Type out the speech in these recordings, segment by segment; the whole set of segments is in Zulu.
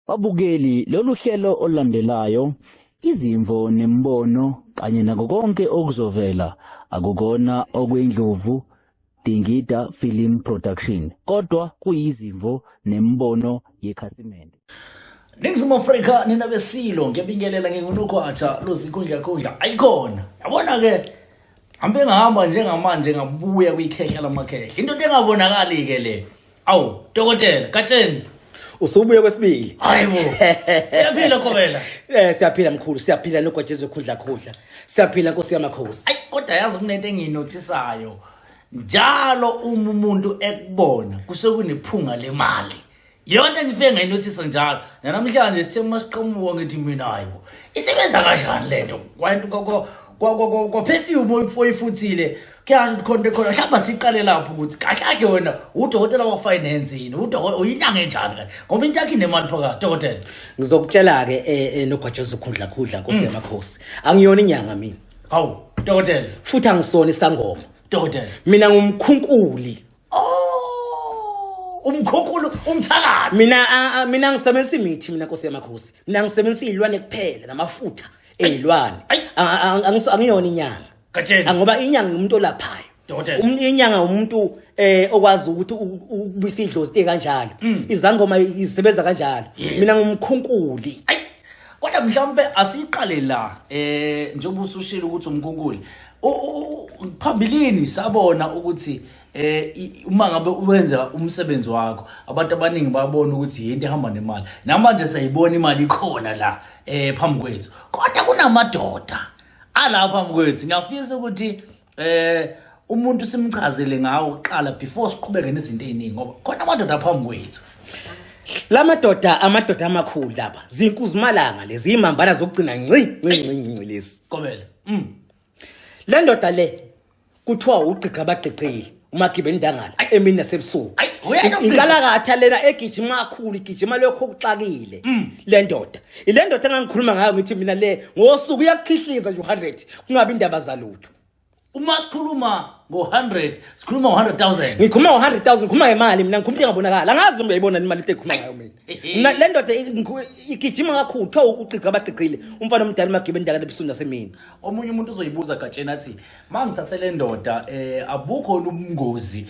Babukeli, lolu hlelo olulandelayo, izimvo nemibono kanye nako konke okuzovela akukona okwendlovu Dingida Film Production, kodwa kuyizimvo nemibono yekhasimende. Ningizimu Afrika nina besilo ngiyabingelela ngingunokwatsha lozikhundla ayikhona. Yabona ke hambe ngahamba njengamanje ngabuya kuyikhehla lamakhehla. Into engabonakali ke le. Awu, dokotela, katsheni. Usubuye kwesibili. Hayibo. Uyaphila Kobela? Siyaphila mkhulu, siyaphila nogwajeza khudla. Siyaphila Nkosi yamakhosi. Ayi, kodwa yazi kunento engiyinothisayo. Njalo umuntu ekubona kusokunephunga lemali. Yona ngifike ngayinothisa njalo. Namhlanje sithe masiqhamuka ngithi mina hayibo. Isebenza kanjani lento? Kwa perfume oyifuthile. Kuyasho ukuthi khona hlamba siqale lapho ukuthi kahle wena udokotela wa finance yini? Uyinyanga enjani kahle? Ngoba into yakhe inemali phakathi dokotela. Ngizokutshela ke nogwajeza khudla Nkosi yamakhosi. Angiyona inyanga mina. Hawu, dokotela. Futhi angisona isangoma. Dokotela. Mina ngumkhunkuli. Umkhunkulu umthakathi. Mina ngisebenzisa imithi mina Nkosi yamakhosi. Mina ngisebenzisa izilwane kuphela namafutha ezilwane. Angiyona inyanga. Katsheni. Ngoba inyanga umuntu olaphayo. Dokotela. Inyanga umuntu okwazi ukuthi ubuyisa idlozi kanjalo. Izangoma izisebenza kanjalo. Mina ngumkhunkuli. Kodwa mhlawumbe asiqale la njengoba usushilo ukuthi umkhunkuli. Phambilini sabona ukuthi uma ngabe uwenza umsebenzi wakho abantu abaningi babona ukuthi yinto ehamba nemali. Namanje sayibona imali ikhona la phambi kwethu. Kodwa kunamadoda ala phambi kwethu. Ngiyafisa ukuthi umuntu simchazele ngawo uqala before siqhubeke nezinto eziningi ngoba khona amadoda phambi kwethu. Amadoda amakhulu lapha zinkuzimalanga lezi imambana zokugcina ngci lezi. Kobela. Le ndoda le kuthiwa ugqigqa abagqigqile uMagibe Ndangala emini nasebusuku. Inkalakatha lena egijima kakhulu igijima lokho okuxakile. Le ndoda ile ndoda engangikhuluma ngayo ngithi mina le ngosuku uyakukhihliza nje 100 kungabi indaba zalutho. Uma sikhuluma ngo100 sikhuluma ngo100,000. Ngikhuluma ngo100,000 ngikhuluma ngemali mina ngikhuluma into engabonakala. Angazi noma uyayibona imali into ekhuluma ngayo mina. Le ndoda igijima kakhulu kuthiwa ugqigqa abagqigqile umfana omdala uMagibe Ndangala ebusuku nasemini. Omunye umuntu uzoyibuza gatshena athi mangithathe le ndoda abukho ubungozi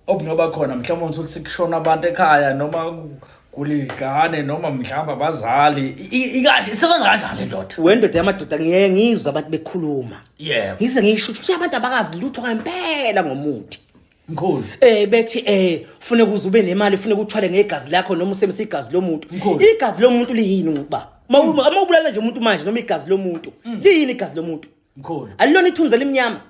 obungaba khona mhlawumbe ukuthi sikushona abantu ekhaya noma kuligane noma mhlawumbe abazali ikanje isebenza kanjani le ndoda? Wendoda yamadoda ngiyengizwa abantu bekhuluma. Yebo. Ngize ngisho ukuthi abantu abakazi lutho ngempela ngomuthi. Mkhulu. Bethi ufune kuzube nemali ufune ukuthwale ngegazi lakho noma usebenzisa igazi lomuntu. Igazi lomuntu liyini ngoba? Uma ubulala nje umuntu manje noma igazi lomuntu liyini igazi lomuntu? Mkhulu. Alilona ithunzi lemnyama.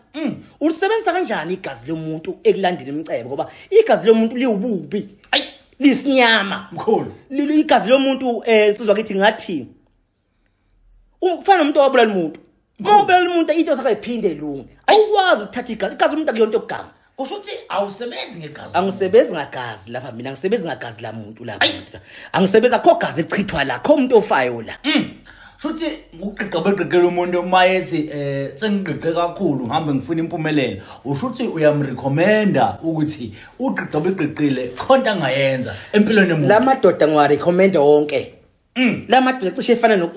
Ulisebenzisa kanjani igazi lomuntu ekulandeni imicebo ngoba igazi lomuntu liwububi. Lisinyama. Mkhulu. Igazi lomuntu sizwa kithi ngathi ufana umuntu owabulala umuntu. Uma ubulala umuntu into sakhe iphinde ilunge. Awukwazi ukuthatha igazi umuntu akuyona into okuganga. Kusho ukuthi awusebenzi ngegazi. Angisebenzi ngagazi lapha mina ngisebenza ngagazi lamuntu lapha. Angisebenza kho gazi echithwa la kho umuntu ofayo la. Futhi uqhiqabegqekela umuntu mayethi sengiqhiqe kakhulu ngihambe ngifuna impumelelo. Usho ukuthi uyamrecommenda ukuthi uqhiqabegqekile khonto angayenza empilweni yomuntu. La madoda ngiwarecommenda wonke. La madoda cishe efana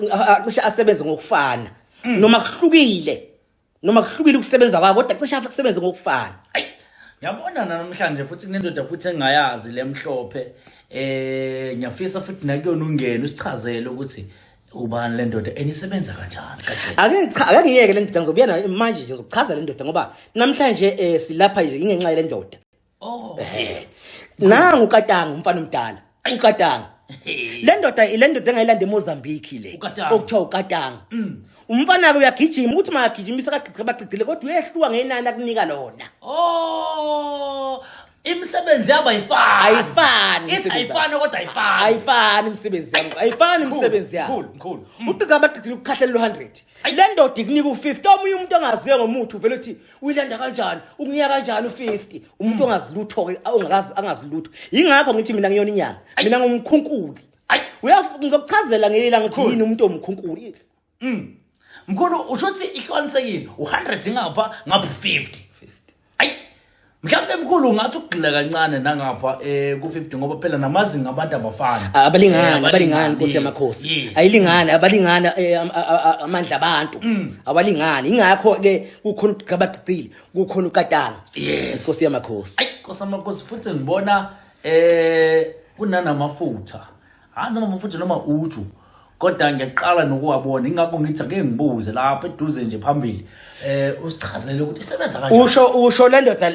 cishe asebenze ngokufana. Noma kuhlukile ukusebenza kwabo kodwa cishe asebenze ngokufana. Ngiyabona namhlanje futhi kunendoda futhi engayazi lemhlophe ngiyafisa futhi nakuyona ungene usichazele ukuthi ubani le ndoda enisebenza kanjani kathe. Ake ngiyeke le ndoda ngizobuya nayo manje nje zokuchaza le ndoda ngoba namhlanje silapha nje ingenxa le ndoda. Nangu uKatanga umfana omdala. uKatanga. Le ndoda engayilanda eMozambique le okuthiwa uKatanga. Umfana ke uyagijima uthi makagijimisa kagqigqa abagqigqile kodwa uyehluka ngenani akunika lona. Imisebenzi yabo ayifani. Ayifani kodwa ayifani. Ayifani imisebenzi yabo. Ayifani imisebenzi yabo. Mkhulu. Ugqigqa abagqigqile ukukhahlela 100. Le ndoda ikunika u50 omunye umuntu ongaziyo ngomuthi uvela uthi uyilanda kanjani ukunika kanjani u50 umuntu ongazilutho ke angazilutho. Yingakho ngithi mina ngiyona inyanga. Mina ngumkhunkuli. Ngizokuchazela ngelila ngithi yini umuntu omkhunkuli. Mkhulu usho ukuthi ihlonisekile u100 ngapha ngapha 50. Mhlawumbe mkhulu ngathi ukugxila kancane nangapha ku50 ngoba phela namazinga abantu abafana. Abalingani Nkosi yamakhosi. Ayilingani abalingani amandla abantu. Abalingani. Ingakho ke kukhona ugqabagqile, kukhona ukatanga. Nkosi yamakhosi. Ayi Nkosi yamakhosi futhi ngibona kunanamafutha. Hayi noma amafutha noma uju. Kodwa ngiyaqala nokuwabona ingakho ngithi ake ngibuze lapha eduze nje phambili usichazele ukuthi isebenza kanjani. Usho le ndoda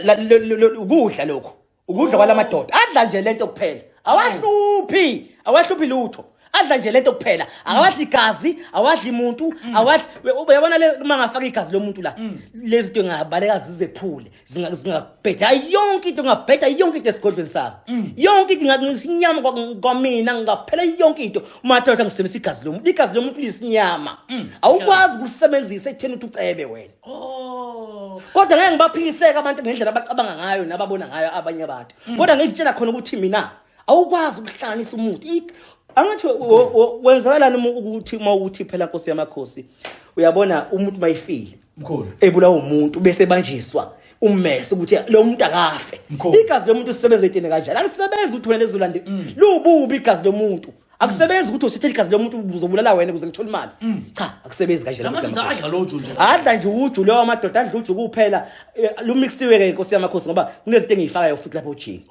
ukudla lokho. Ukudla kwalamadoda. Adla nje lento kuphela. Awahluphi lutho. Adla nje lento kuphela. Awadli igazi, awadli umuntu, awadli uyabona le mangafaka igazi lomuntu la. Lezi zinto ngabaleka zizephule. Zingabhetha yonke into ngabhetha yonke into esigodlweni sami. Yonke into ngisinyama kwamina ngaphela yonke into. Umathatha ngisebenzisa igazi lomuntu. Igazi lomuntu lisinyama. Awukwazi ukusebenzisa ekutheni ukuthi ucebe wena. Kodwa ngeke ngibaphiliseke abantu ngendlela abacabanga ngayo nababona ngayo abanye abantu. Kodwa ngikutshela khona ukuthi mina awukwazi ukuhlanganisa umuntu. Angathi wenzakalani ukuthi mawuthi phela Nkosi yamakhosi uyabona umuntu mayifile mkhulu ebulawa umuntu bese banjiswa ummese ukuthi lo muntu akafe igazi lomuntu sisebenza entene kanjalo alisebenza ukuthi wena ezolande lububi igazi lomuntu akusebenzi ukuthi usithe igazi lomuntu uzobulala wena ukuze ngithola imali cha akusebenzi kanjalo adla nje uju lo amadoda adla uju kuphela lumixiwe ke Nkosi yamakhosi ngoba kunezinto engiyifakayo futhi lapho ujini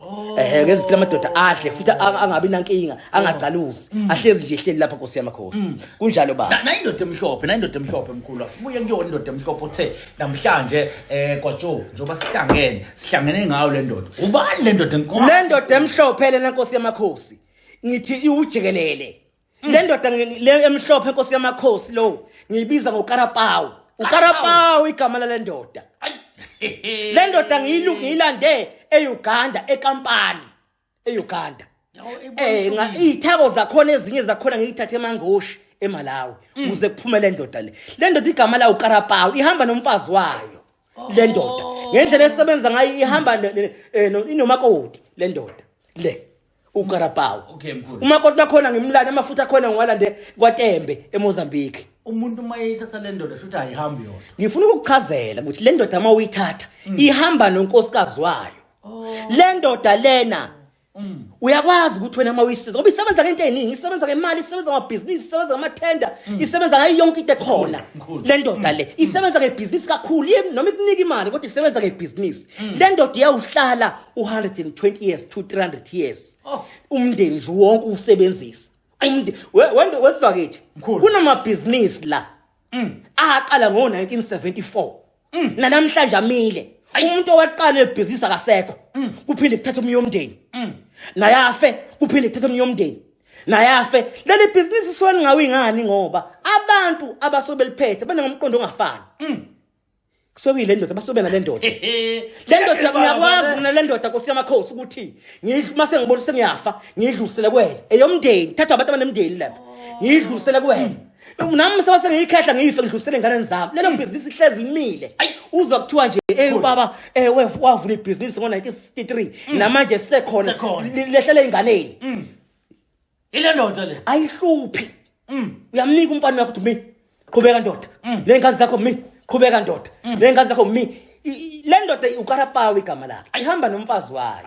ngezinto lamadoda adle futhi angabi nankinga angacaluzi ahlezi nje ehleli lapha Nkosi yamakhosi kunjalo baba nayindoda emhlophe mkhulu asibuye kuyona indoda emhlophe othe namhlanje kwaJoe njoba sihlangene ngayo le ndoda ubani le ndoda le ndoda emhlophe lena Nkosi yamakhosi ngithi iwujikelele le ndoda le emhlophe Nkosi yamakhosi lo ngiyibiza ngoKarapawu uKarapawu igama le ndoda le ndoda ngiyilande eUganda eKampala eUganda ithako zakhona ezinye zakhona ngiyithathe eMangoshi eMalawi ukuze kuphume le ndoda le ndoda igama la uKarapawu ihamba nomfazi wayo le ndoda ngendlela esebenza ngayo ihamba inomakoti le ndoda le uKarapawu umakoti nakhona ngimlanda amafutha khona ngiwalande kwaTembe eMozambique umuntu mayithatha le ndoda futhi ayihambi yona ngifuna ukukuchazela ukuthi le ndoda mawuyithatha ihamba nonkosikazi wayo le ndoda lena uyakwazi ukuthi wena mawuyisiza ngoba isebenza ngento eziningi isebenza ngemali isebenza ngamabusiness isebenza ngamathenda isebenza ngayo yonke into ekhona le ndoda le isebenza ngebusiness kakhulu noma ikunika imali kodwa isebenza ngebusiness le ndoda iyawuhlala 120 years to 300 years umndeni nje wonke usebenzisa wenzwa kithi kunamabusiness la aqala ngo1974 namhlanje amile umuntu owaqala lebusiness akasekho kuphinde kuthatha umnye umndeni nayafe kuphinde kuthatha umnye umndeni nayafe leli business sona ngawingani ngoba abantu abasobeliphethe banengomqondo ongafani kusokile ndoda basobena le ndoda le ndoda ngiyakwazi mina le ndoda Nkosi yamakhosi ukuthi mase ngibona sengiyafa ngidlulisele kuwena eyomndeni thatha abantu abanemndeni lapha ngidlulisele kuwena nami sewase ngiyikhehla ngiyife ngidlulisele ingane zami lelo business ihlezi limile uzwa kuthiwa nje baba wavula ibusiness ngo1963 namanje sekhona lehlele inganeni ile ndoda le ayihluphi uyamnika umfana wakho ukuthi qhubeka ndoda le ngazi zakho qhubeka ndoda le ngazi zakho le ndoda uKarapawu igama lakhe ihamba nomfazi wayo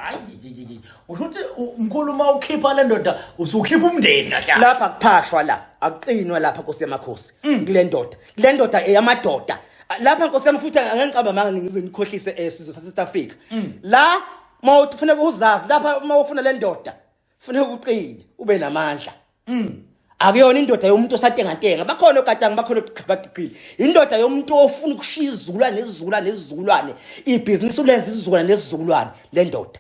usho ukuthi mkhulu uma ukhipha le ndoda usukhipha umndeni kahle lapha kuphashwa la aqinwa lapha Nkosi yamakhosi kule ndoda le ndoda eyamadoda lapha Nkosi yami futhi angengicaba manga ngize nikhohlise esizwe saseSouth Africa la mawufuneka uzazi lapha mawufuna le ndoda kufuneka uqine ube namandla akuyona indoda yomuntu osatenga bakhona ogatanga bakhona oqhaqhiqile indoda yomuntu ofuna ukushiya izizukulwane ibhizinisi ulenza izizukulwane le ndoda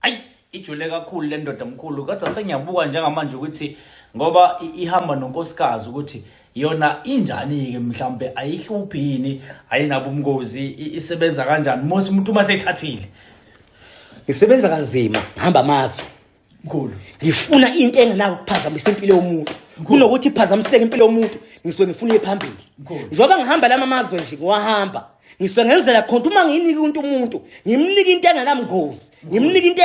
ayi ijule kakhulu le ndoda mkhulu kodwa sengiyabuka njengamanje ukuthi ngoba ihamba nonkosikazi ukuthi yona injani ke mhlambe ayihluphi yini ayinabo ubungozi isebenza kanjani mose umuntu uma sethathile isebenza kanzima ngihamba amazwe mkhulu ngifuna into engenako kuphazamisa impilo yomuntu kunokuthi iphazamiseke impilo yomuntu ngisuke ngifuna iphambili njengoba ngihamba lama mazwe nje ngiwahamba ngisengenzela khona uma nginika umuntu ngimnika into engenamngozi ngimnika into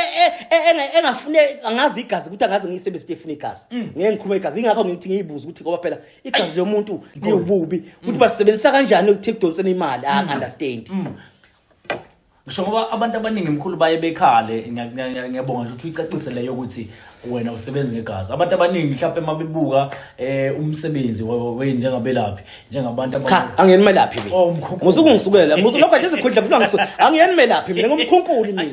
engafune angazi igazi ukuthi angazi ngiyisebenzise ifuna igazi ngeke ngikhuma igazi ingakho ngithi ngiyibuza ukuthi ngoba phela igazi lomuntu liyobubi ukuthi basebenzisa kanjani ukuthi kudonsene imali I understand ngisho ngoba abantu abaningi mkhulu baye bekhale ngiyabonga nje ukuthi uyicacise leyo ukuthi wena usebenza ngegazi abantu abaningi mhlawumbe mabebuka umsebenzi wenjengabelaphi njengabantu cha angiyeni melaphi mina musuku ngisukela musuku lokho nje izikhundla mfuna ngisuka angiyeni melaphi mina ngomkhunkuli mina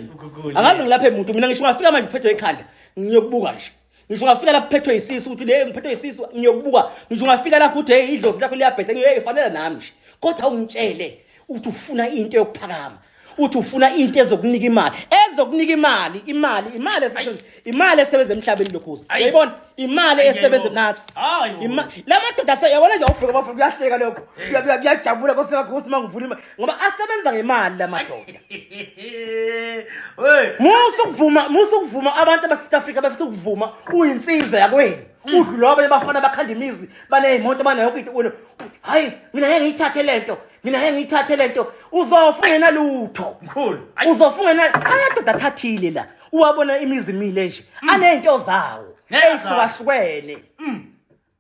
angazi ngilaphe umuntu mina ngisho ngafika manje phethwe ekhanda ngiyokubuka nje ngisho ngafika lapho phethwe isisu ukuthi le ngiphethwe isisu ngiyokubuka ngisho ngafika lapho uthi hey idlozi lakho liyabhethe ngiye ifanele nami nje kodwa ungitshele uthi ufuna into yokuphakama uthi ufuna into ezokunika imali esebenza emhlabeni lokhuza uyayibona imali esebenza nathi la madoda sayabona nje ubheka bafuthi kuyahleka lokho kuyajabula kosekhosi mangivula ngoba asebenza ngemali la madoda musu kuvuma abantu aba South Africa bafisa ukuvuma uyinsizwa yakweni udlula abanye bafana bakhanda imizi banezimoto banayo into hayi mina ngeke ngiyithathe lento uzofuna nalutho mkhulu uzofuna amadoda athathile la uwabona imizi imile nje anento zawo eyihlukahlukene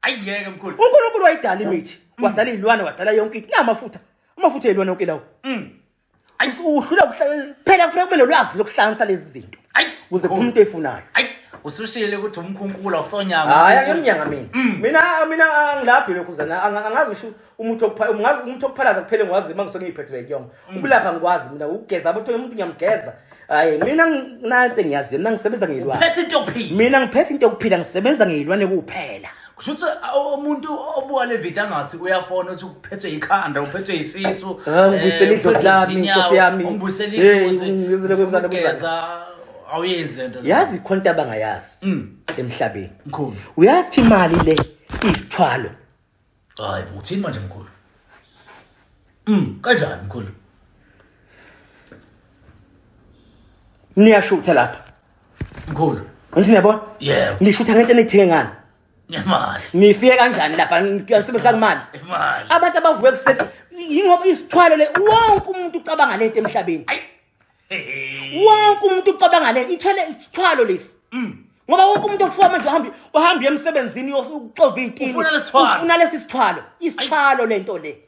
ayiyeke mkhulu uNkulunkulu wayidala imithi wadala izilwane wadala yonke into amafutha ezilwane yonke lawo uhlula phela kufanele kube nolwazi lokuhlanganisa lezi zinto ukuze umuntu efunayo usushile ukuthi umkhunkula usonyanga hayi angiyemnyanga mina ngilaphi lokho zana angazi ngisho umuntu okuphalaza kuphele ngwazi mangisoke ngiphethe yonke ukulapha ngikwazi mina ukugeza abotho umuntu ngiyamgeza hayi mina nansi ngiyazi mina ngisebenza ngezilwane phethe into yokuphila mina ngiphethe into yokuphila ngisebenza ngezilwane kuphela kusho ukuthi umuntu obuka le video angathi uyafona ukuthi uphethwe ikhanda uphethwe isisu ngibuyisela idlozi lami inkosi yami ngibuyisela idlozi ngizile kwenzana awuyenzi lento yazi khonto abangayazi emhlabeni mkhulu uyazi thi imali le isithwalo hayi uthini manje mkhulu kanjani mkhulu niyashutha lapha mkhulu ngithi niyabona yebo nishutha ngento enithenge ngani imali nifike kanjani lapha ngisebenzisa imali abantu abavuke kuseni yingoba isithwalo le wonke umuntu ucabanga lento emhlabeni wonke umuntu ucabanga lento ithwalo lesi ngoba wonke umuntu ofuwa manje uhamba emsebenzini uxova izitini ufuna lesi isithwalo lento le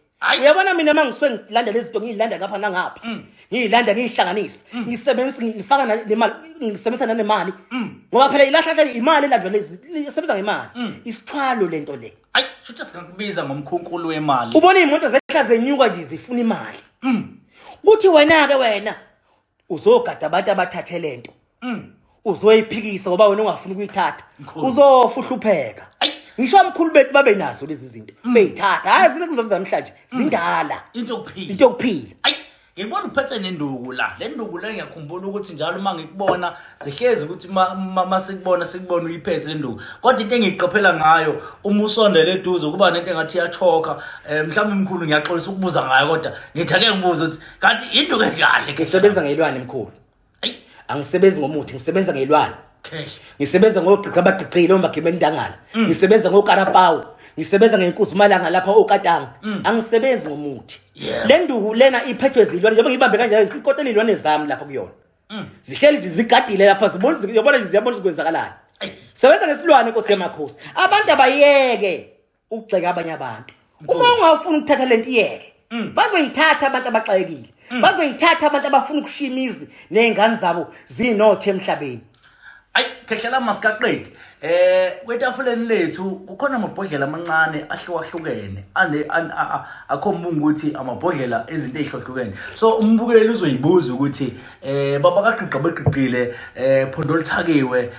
uyabona mina mangiswe ngilanda lezi zinto ngiyilanda ngapha nangapha ngiyilanda ngiyihlanganisa ngisebenzisa ngifaka nemali ngisebenzisa nanemali ngoba phela ilahla imali elandwa lezi isebenza ngemali isithwalo lento le hayi futhi singakubiza ngomkhunkulu wemali ubona izimoto zehla zenyuka nje zifuna imali uthi wena uzogada abantu abathathe lento uzoyiphikisa ngoba wena ungafuni ukuyithatha uzofuhlupheka ngisho amkhulu bethu babe nazo lezi zinto beyithatha hayi zile kuzoza namhlanje zindala into yokuphila hayi ngibona uphethe nenduku la le nduku le ngiyakhumbula ukuthi njalo uma ngikubona sihlezi ukuthi mama sikubona uyiphethe le nduku kodwa into engiqaphela ngayo uma usondele eduze kuba nento engathi iyachoka mhlawumbe mkhulu ngiyaxolisa ukubuza ngayo kodwa ngithake ngibuza ukuthi kanti into engahle ngisebenza ngezilwane mkhulu angisebenzi ngomuthi ngisebenza ngezilwane ngisebenza ngogqigqa abagqiqile omagibeni ndangala ngisebenza ngokarapawu ngisebenza ngenkuzumalanga lapha okatanga angisebenzi ngomuthi le nduku lena iphethwe izilwane njengoba ngibambe kanjalo ikotela izilwane zami lapha kuyona zihleli nje zigadile lapha ziyabona nje ziyabona ukwenzakalana sebenza ngesilwane Nkosi yamakhosi abantu abayeke ukugxeka abanye abantu uma ungafuni ukuthatha lento iyeke bazoyithatha abantu abaxekile bazoyithatha abantu abafuna ukushimiza nezingane zabo zinothe emhlabeni ayi khehlela masikaqedi kwetafuleni lethu kukhona amabhodlela amancane ahlukahlukene akhomba ukuthi amabhodlela ezinto ezihlukahlukene so umbukeli uzoyibuza ukuthi baba kaqhiqa beqiqile phondo olithakiwe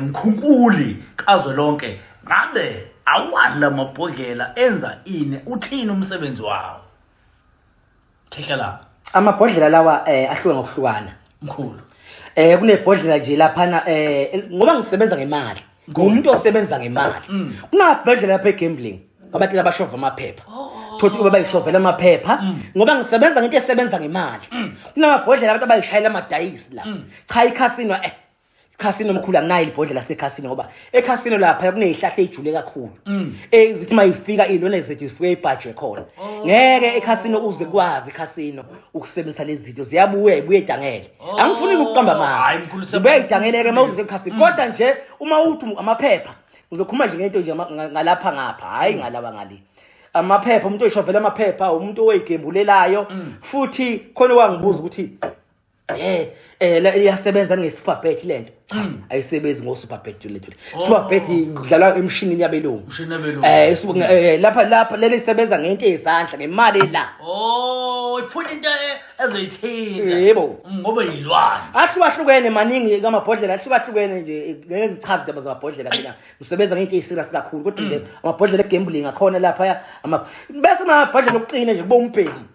mkhunkuli kazwe lonke ngabe awani la mabhodlela enza ini uthini umsebenzi wawo khehlela amabhodlela lawa ahluka ngokuhlukana mkhulu kunebhodlela nje laphana ngoba ngisebenza ngemali ngumuntu osebenza ngemali kunabhodlela lapha egambling abathi abashova amaphepha thothi kube bayishovela amaphepha ngoba ngisebenza ngento esebenza ngemali kunamabhodlela abantu abayishayela amadayisi la cha icasino casino mkhulu anginayo ibhodlela secasino ngoba ecasino lapha kunezihlahla ezijule kakhulu zithi mayifika ilone zethu zifike ibhajwe khona ngeke ecasino uze kwazi icasino ukusebenzisa lezi zinto ziyabuye ibuye idangele angifuni ukuqamba amanga zibuye idangeleke mawuze ecasino kodwa nje uma uthi amaphepha uzokhuluma nje ngento nje ngalapha ngapha hayi ngalaba ngali amaphepha umuntu oyishovela amaphepha umuntu oyigembulelayo futhi khona wangibuza ukuthi La iyasebenza nge-Superbet lento. Cha, ayisebenzi ngo-Superbet lethu. Superbet kudlalwa emshinini yabelungu. Lapha leli isebenza ngento ezandla ngemali la. Oh, ifuna into ezoyithinta. Yebo. Ngoba yilwane. Ahlukahlukene maningi kamabhodlela ahlukahlukene nje ngeke ngichaze indaba zamabhodlela mina. Ngisebenza ngento eziserious kakhulu kodwa nje amabhodlela egambling akhona lapha bese amabhodlela okuqina nje kuba umbhemi.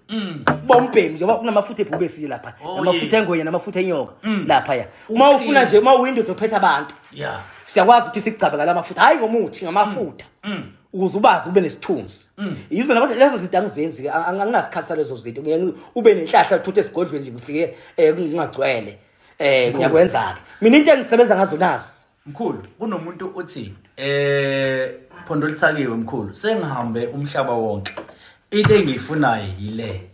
Bombhemi njengoba kunamafutha ebhubesi lapha. Namafutha engonya namafutha enyoka lapha ya. Uma ufuna nje uma uyindoda ophethe abantu. Yeah. Siyakwazi ukuthi sikucabe ngala mafutha hayi ngomuthi ngamafutha. Ukuze ubazi ube nesithunzi. Yizo nabo lezo zinto angizenzi anginasikhatha lezo zinto ngeke ube nenhlahla uthuthe esigodlweni nje ngifike kungagcwele ngiyakwenza ke mina into engisebenza ngazo nazi mkhulu kunomuntu uthi phondo lithakiwe mkhulu sengihambe umhlaba wonke into engiyifunayo yile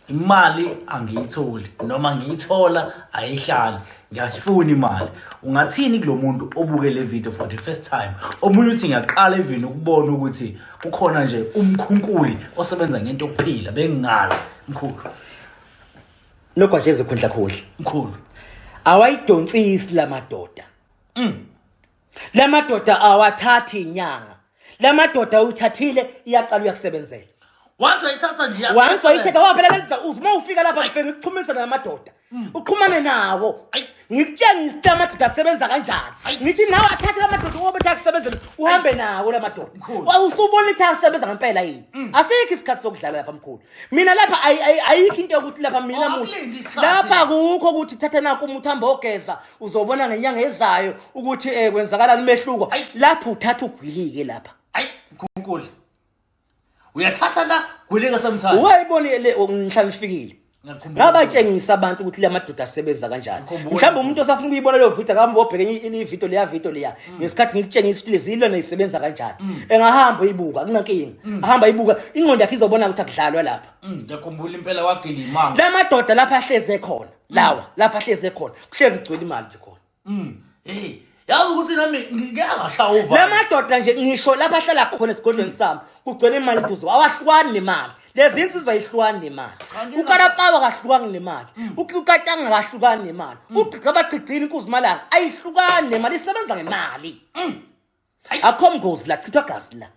imali angiyitholi noma ngiyithola ayihlali ngiyafuna imali ungathini kulomuntu obuke le video for the first time omunye uthi ngiyaqala evini ukubona ukuthi kukhona nje umkhunkuli osebenza ngento yokuphila bengingazi mkhulu lokho nje ezikhundla khudla mkhulu awayidonsisi lamadoda lamadoda awathathi inyanga lamadoda uyithathile iyaqala uyakusebenzela once wayithatha nje once wayithatha waphela uma ufika lapha ngifike ukuxhumisa namadoda uxhumane nawo ngikutshengisa ukuthi amadoda asebenza kanjani ngithi nawe athathe lamadoda ngoba ethi akusebenzela uhambe nawo lamadoda usubona ukuthi asebenza ngempela yini asikho isikhathi sokudlala lapha mkhulu mina lapha ayikho into yokuthi lapha mina muthi lapha kukho ukuthi thatha nako umuthi hamba ogeza uzobona ngenyanga ezayo ukuthi kwenzakala nimehluko lapho uthatha ugwilike lapha mkhulu uyathatha la gwilike sometimes wayibona le ngihlala ifikile ngabatshengisa abantu ukuthi lamadoda asebenza kanjani mhlawumbe umuntu osafuna ukuyibona leyo video akambe obheke ini video leya ngesikhathi ngikutshengisa ukuthi lezilwane isebenza kanjani engahamba ibuka kunankinga ahamba ibuka ingqondo yakhe izobona ukuthi akudlalwa lapha ngiyakhumbula impela wagila imanga lamadoda lapha ahleze khona lapha ahleze khona kuhlezi igcwele imali nje khona yazi ukuthi nami ngeke ngashaya uva lamadoda nje ngisho lapha ahlala khona esigodlweni sami kugcwele imali duze awahlukani nemali lezi insizwa ayihlukani nemali ukarapawa kahlukani nemali ukatanga kahlukani nemali ugqabagqigqini kuzimalanga ayihlukani nemali isebenza ngemali akho mgozi la chithwa gazi la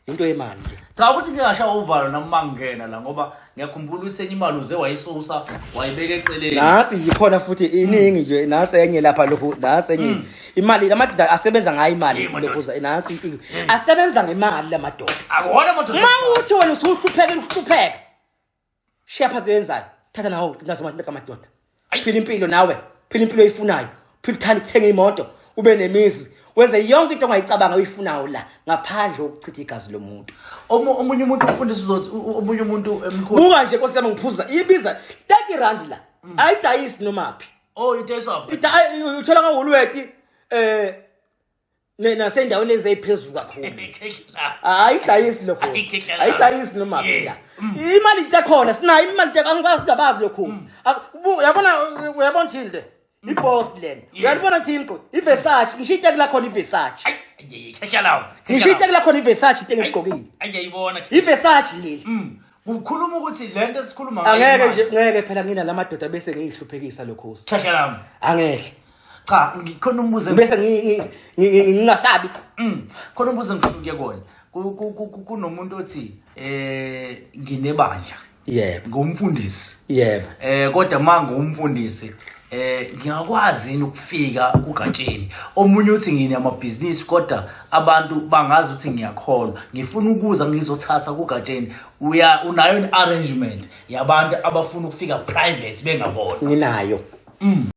into yemali nje cha ukuthi ngiyashaya uvalo noma ngingena la ngoba ngiyakhumbula ukuthi imali uze wayisusa wayibeka eceleni nasi nje khona futhi iningi nje nasi enye lapha lokho nasi enye imali lamadoda asebenza ngayo imali lokho nasi asebenza ngemali lamadoda akona madoda mawuthi wena usuhlupheka shepha zenzayo thatha nawo nazo amadoda phila impilo nawe phila impilo oyifunayo phila uthanda ukuthenga imoto ube nemizi wenze yonke into ongayicabanga uyifunayo la ngaphandle kokuchitha igazi lomuntu omunye umuntu ufundisa uzothi omunye umuntu emkhulu buka nje Nkosi yami ngiphuza ibiza 30 rand la ayidayisi nomaphi idayisa uthola ngawulweti nasendaweni eziphezulu kakhulu ayidayisi lokho ayidayisi nomaphi la imali itakhona sinayo imali angikwazi ngabazi lokho uyabona thinde iboss lena uyalibona thini qo iVersace ngishite kula khona iVersace khehla ngishite kula khona iVersace into engigqokile ayiyibona iVersace leli ukukhuluma ukuthi lento esikhuluma ngeke phela ngina lamadoda bese ngihluphekisa lokho khehla angeke cha ngikhona umbuzo bese ngingasabi khona umbuzo ngifuna ukuyekona kunomuntu othi nginebandla yebo ngumfundisi yebo kodwa manje umfundisi ngiyakwazi ukufika kugatsheni omunye uthi ngine amabhizinisi kodwa abantu bangazi ukuthi ngiyakholwa ngifuna ukuza ngizothatha kugatsheni unayo arrangement yabantu abafuna ukufika private bengabona nginayo